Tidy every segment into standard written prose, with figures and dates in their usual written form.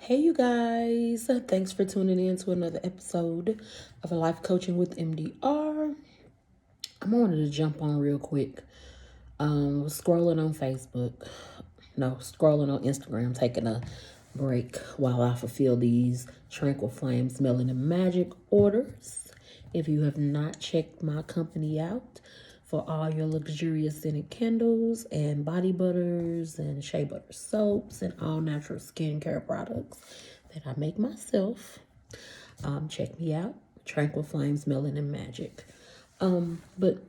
Hey, you guys. Thanks for tuning in to another episode of a Life Coaching with MDR. I wanted to jump on real quick. Was scrolling on Facebook. No, scrolling on Instagram, taking a break while I fulfill these Tranquil Flames Melanin Magic orders. If you have not checked my company out for all your luxurious scented candles and body butters and shea butter soaps and all natural skincare products that I make myself, check me out. Tranquil Flames Melanin Magic. But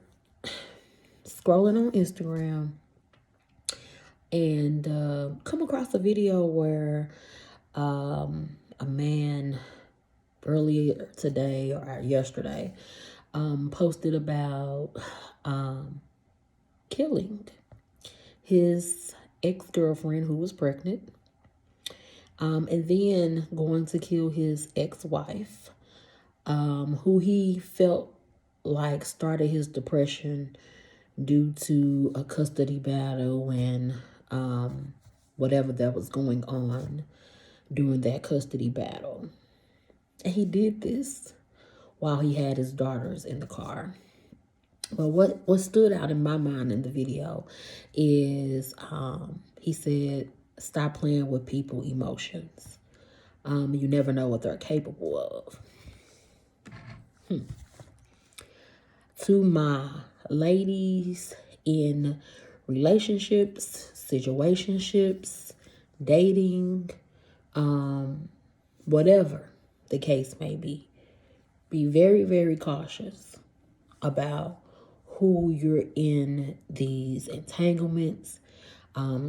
scrolling on Instagram and come across a video where a man earlier today or yesterday posted about killing his ex-girlfriend who was pregnant, and then going to kill his ex-wife, who he felt like started his depression due to a custody battle and whatever that was going on during that custody battle. And he did this while he had his daughters in the car. But what stood out in my mind in the video is he said, stop playing with people's emotions. You never know what they're capable of. To my ladies in relationships, situationships, dating, whatever the case may be very, very cautious about who you're in these entanglements,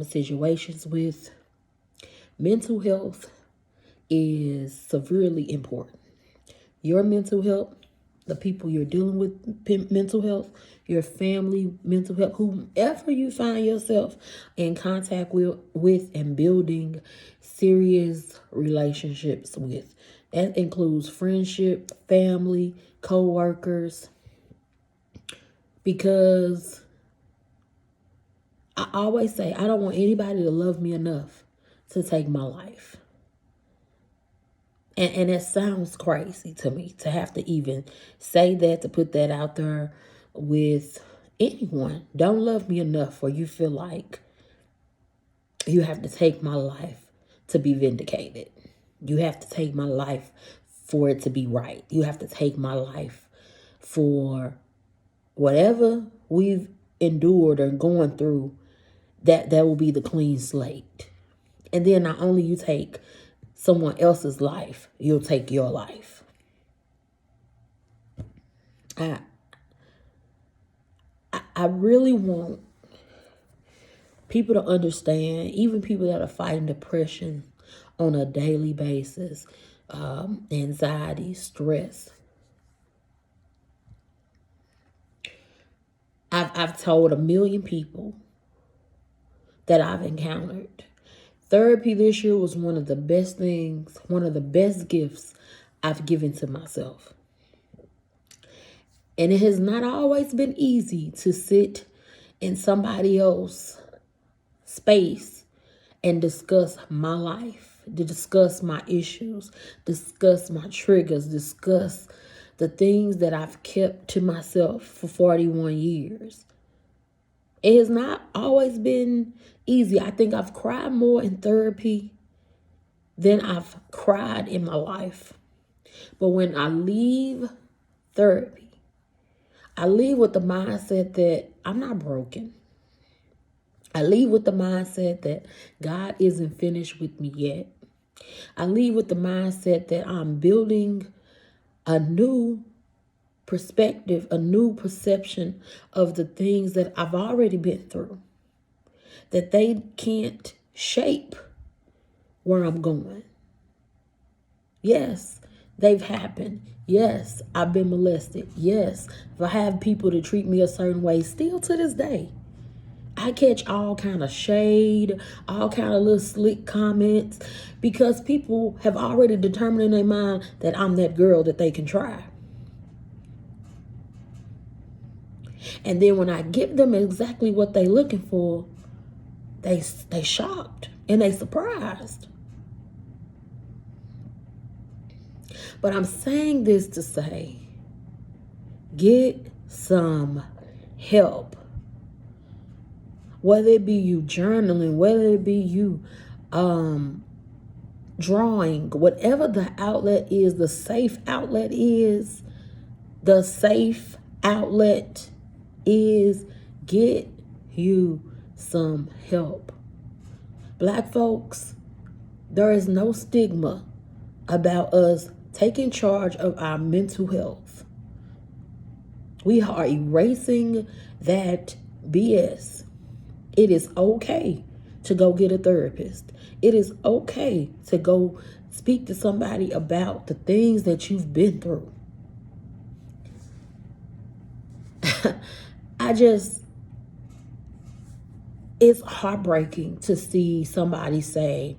situations with. Mental health is severely important. Your mental health, the people you're dealing with mental health, your family mental health, whomever you find yourself in contact with and building serious relationships with. That includes friendship, family, co-workers. Because I always say, I don't want anybody to love me enough to take my life. And it sounds crazy to me to have to even say that, to put that out there with anyone. Don't love me enough where you feel like you have to take my life to be vindicated. You have to take my life for it to be right. You have to take my life for whatever we've endured or going through, that will be the clean slate. And then not only you take someone else's life, you'll take your life. I really want people to understand, even people that are fighting depression on a daily basis, anxiety, stress. I've told 1 million people that I've encountered. Therapy this year was one of the best things, one of the best gifts I've given to myself. And it has not always been easy to sit in somebody else's space and discuss my life, to discuss my issues, discuss my triggers, discuss the things that I've kept to myself for 41 years. It has not always been easy. I think I've cried more in therapy than I've cried in my life. But when I leave therapy, I leave with the mindset that I'm not broken. I leave with the mindset that God isn't finished with me yet. I leave with the mindset that I'm building a new perspective, a new perception of the things that I've already been through, that they can't shape where I'm going. Yes, they've happened. Yes, I've been molested. Yes, if I have people to treat me a certain way, still to this day, I catch all kind of shade, all kind of little slick comments, because people have already determined in their mind that I'm that girl that they can try. And then when I give them exactly what they're looking for, they shocked and they surprised. But I'm saying this to say, get some help. Whether it be you journaling, whether it be you drawing, whatever the outlet is, the safe outlet is, get you some help. Black folks, there is no stigma about us taking charge of our mental health. We are erasing that BS. It is okay to go get a therapist. It is okay to go speak to somebody about the things that you've been through. It's heartbreaking to see somebody say,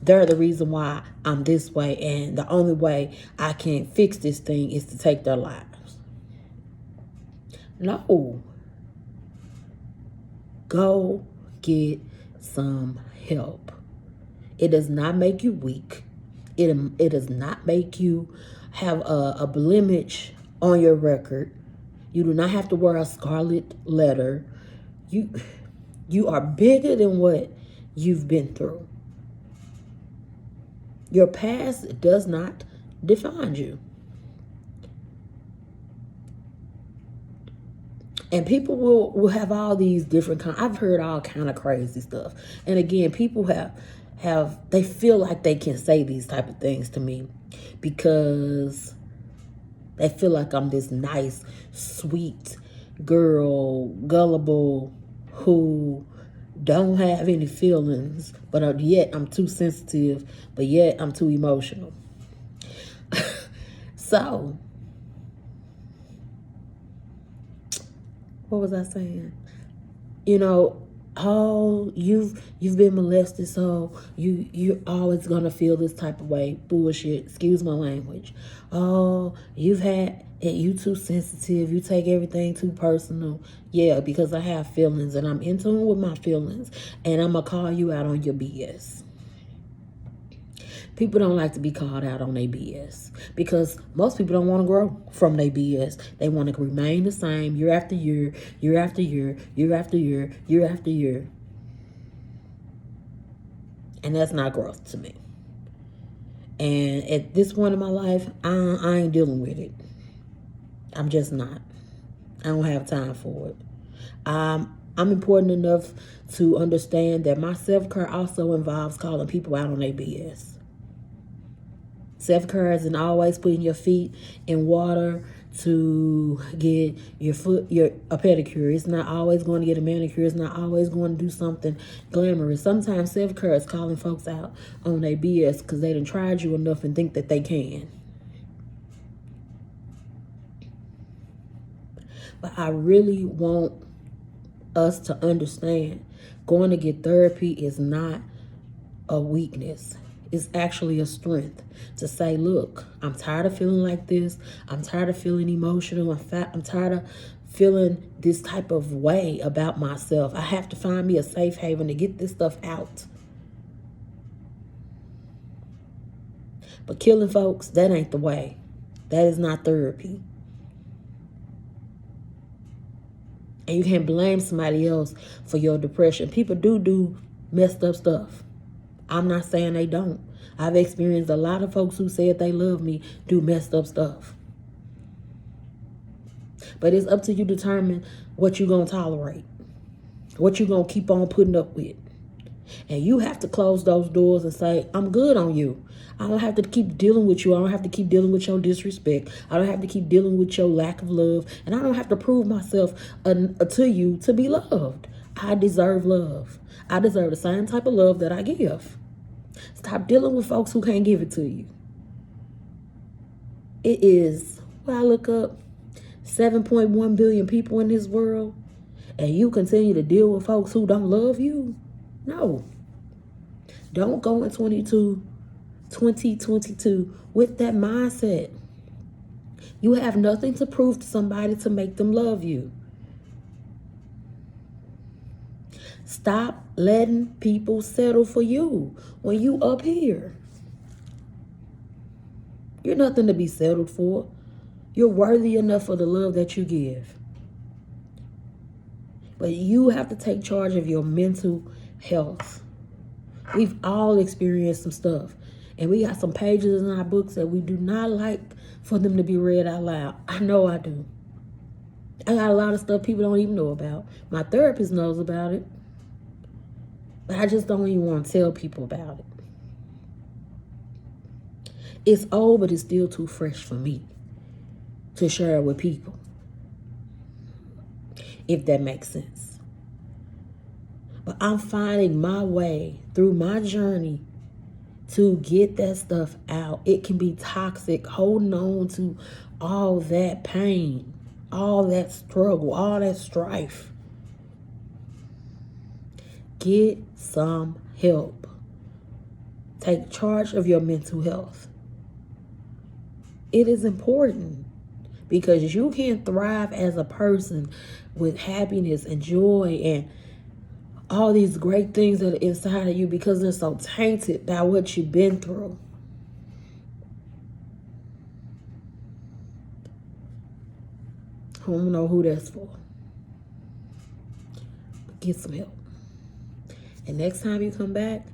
they're the reason why I'm this way, and the only way I can fix this thing is to take their lives. No. Go get some help. It does not make you weak. It does not make you have a blemish on your record. You do not have to wear a scarlet letter. You are bigger than what you've been through. Your past does not define you. And people will have all these different I've heard all kind of crazy stuff. And again, people they feel like they can say these type of things to me because they feel like I'm this nice, sweet girl, gullible, who don't have any feelings, but yet I'm too sensitive, but yet I'm too emotional. So, what was I saying? You know, oh, you've been molested, so you're always gonna feel this type of way. Bullshit. Excuse my language. Oh, you too sensitive. You take everything too personal. Yeah, because I have feelings and I'm in tune with my feelings, and I'm gonna call you out on your BS. People don't like to be called out on their BS because most people don't want to grow from their BS. They want to remain the same year after year, year after year, year after year, year after year. And that's not growth to me. And at this point in my life, I ain't dealing with it. I'm just not. I don't have time for it. I'm important enough to understand that my self-care also involves calling people out on their BS. Self-care isn't always putting your feet in water to get a pedicure. It's not always going to get a manicure. It's not always going to do something glamorous. Sometimes self-care is calling folks out on their BS because they done tried you enough and think that they can. But I really want us to understand going to get therapy is not a weakness. It's actually a strength to say, look, I'm tired of feeling like this. I'm tired of feeling emotional. I'm tired of feeling this type of way about myself. I have to find me a safe haven to get this stuff out. But killing folks, that ain't the way. That is not therapy. And you can't blame somebody else for your depression. People do messed up stuff. I'm not saying they don't. I've experienced a lot of folks who said they love me do messed up stuff. But it's up to you to determine what you're going to tolerate. What you're going to keep on putting up with. And you have to close those doors and say, I'm good on you. I don't have to keep dealing with you. I don't have to keep dealing with your disrespect. I don't have to keep dealing with your lack of love. And I don't have to prove myself to you to be loved. I deserve love. I deserve the same type of love that I give. Stop dealing with folks who can't give it to you. It is, when I look up, 7.1 billion people in this world, and you continue to deal with folks who don't love you? No. Don't go in 2022 with that mindset. You have nothing to prove to somebody to make them love you. Stop letting people settle for you when you up here. You're nothing to be settled for. You're worthy enough for the love that you give. But you have to take charge of your mental health. We've all experienced some stuff. And we got some pages in our books that we do not like for them to be read out loud. I know I do. I got a lot of stuff people don't even know about. My therapist knows about it. But I just don't even want to tell people about it. It's old, but it's still too fresh for me to share it with people. If that makes sense. But I'm finding my way through my journey to get that stuff out. It can be toxic, holding on to all that pain, all that struggle, all that strife. Get some help. Take charge of your mental health. It is important because you can thrive as a person with happiness and joy and all these great things that are inside of you because they're so tainted by what you've been through. I don't know who that's for. But get some help. And next time you come back,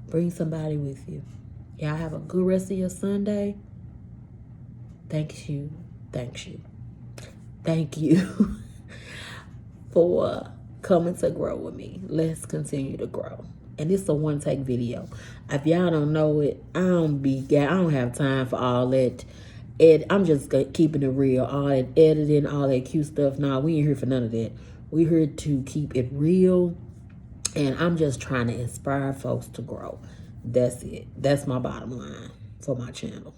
bring somebody with you. Y'all have a good rest of your Sunday. Thank you for coming to grow with me. Let's continue to grow. And it's a one-take video. If y'all don't know it, I don't have time for all that. I'm just keeping it real. All that editing, all that cute stuff. Nah, we ain't here for none of that. We're here to keep it real. And I'm just trying to inspire folks to grow. That's it. That's my bottom line for my channel.